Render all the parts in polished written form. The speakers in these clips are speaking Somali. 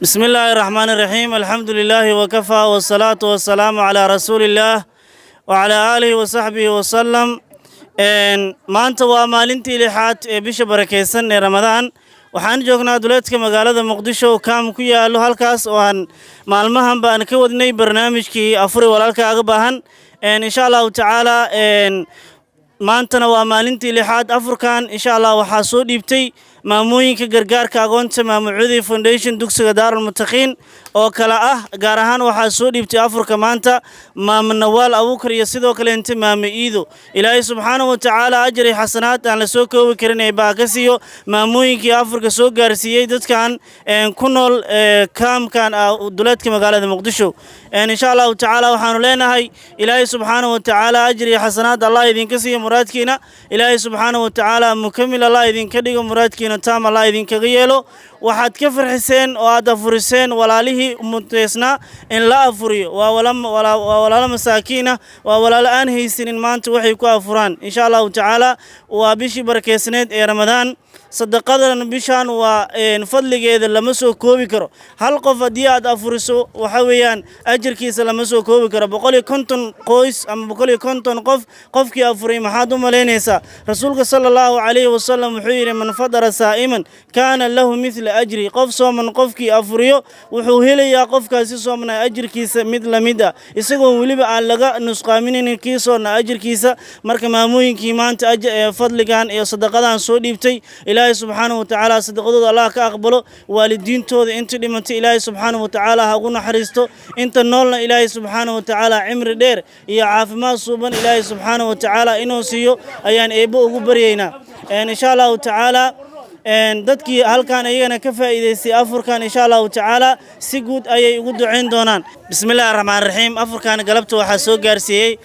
بسم الله الرحمن الرحيم الحمد لله وكفى والصلاة والسلام على رسول الله وعلى آله وصحبه وسلم ما أنت ومالنتي لحات بيش بركيسن رمضان waxaan joognaa duleedka magaalada Muqdisho kaam ku yaalo halkaas oo aan maalmahan baan ka wadnay barnaamijkii afur walaalkaaga baahan insha Allah taala maantana waa maalintii lixaad afurkan insha Allah waxa soo dhiibtay maamooyinka gargaarka agoonta Maamucudi Foundation dugsiga Daarul Muttaqiin oo kala ah gaar ahaan waxa soo dhiibtay afurka maanta maam Nawaal Abuukar iyo sidoo kale inta maam Iido Ilaahay subhanahu wa ta'ala ajri xasanaad aan la soo koobi karin ee baaqasiyo maamooyinkii afurka soo gaarsiiyay dadkan ku nool kaamkan duleedka magaalada Muqdisho insha Allah ta'ala waxaanu leenahay Ilaahay subhanahu wa ta'ala ajri xasanaad Allah idinka siiyo muraadkiina Ilaahay subhanahu wa ta'ala mukamil Allah idinka dhigo muraadkiina taam Allah idinkaga yeelo waxaad ka farxiseen oo aad afuriseen walaalihii ummadeysna in la afuriyo waa walaalo masaakiina waa walaalo aan haysanin maanta waxay ku afuraan insha Allah ta'ala waa bishii barakeysneed ee Ramadaan sadaqadan bishan waa fadligeeda lama soo koobi karo hal qof hadii aad afuriso waxa weeyaan ajirkiisa lama soo koobi karo 150 qoys ama 150 qofkii afuray maxaad u maleynaysaa rasuulka sallallahu alayhi wasallam wuxuu yiri man fadara saa'iman kana lahu mithla ajri qof sooman qofkii afuriyo wuxuu helayaa qofkaasi soomana ajirkiisa mid lamida isagoo waliba aan laga nusqaamineen kiisoona ajirkiisa marka maamooyinkii maanta fadligan iyo sadaqadan soo dhiibtay إلهي سبحانه وتعالى صدقوا الله كأقبله والدين تود أنت لمن إلهي سبحانه وتعالى هقولنا حريستو أنت نولنا إلهي سبحانه وتعالى عمر دير يا عاف ما صوبا إلهي سبحانه وتعالى إنه سيو أيان إبو أقبرينا إن شاء الله تعالى dadkii halkaan ayagana ka faa'iideystay afurkan insha Allah ta'ala si guud ayay ugu duceyn doonaan bismillaahir rahmaanir rahiim afurkan galabta waxa soo gaarsiiyay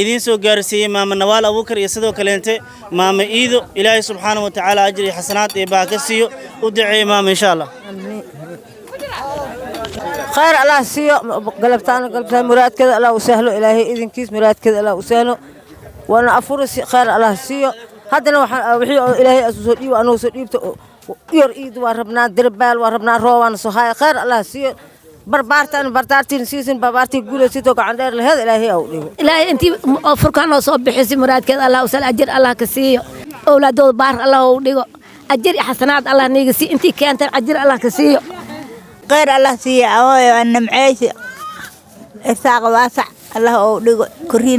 idin soo gaarsiiyay maam Nawaal Abuukar iyo sidoo kale maam Iido Ilaahay subhanahu wa ta'ala ajri xasanaad ee baa ka siiyo u duceey maam insha Allah خير الله سيو قلبتان مرادكده الله وسهله إلهي إذن كيس مرادكده الله وسهله وانا افور خير الله سيو هذا وحي إلهي أسوسي وأنا أسوسي يور إيد وربنا دربال وربنا روان صهاي خير الله سير بربارتين سيسن بربارتي قولي سيتوك عندير لهذا إلهي أولي إلهي أنت فركان وصوب بحسي مراد كذا الله وسال أجر الله كسيو أولاد بار الله وديو أجر حسنات الله نيجسي أنت كانت أجر الله كسيو غير الله سيو أوي وأنا معيش الساق واسع الله وديو كرين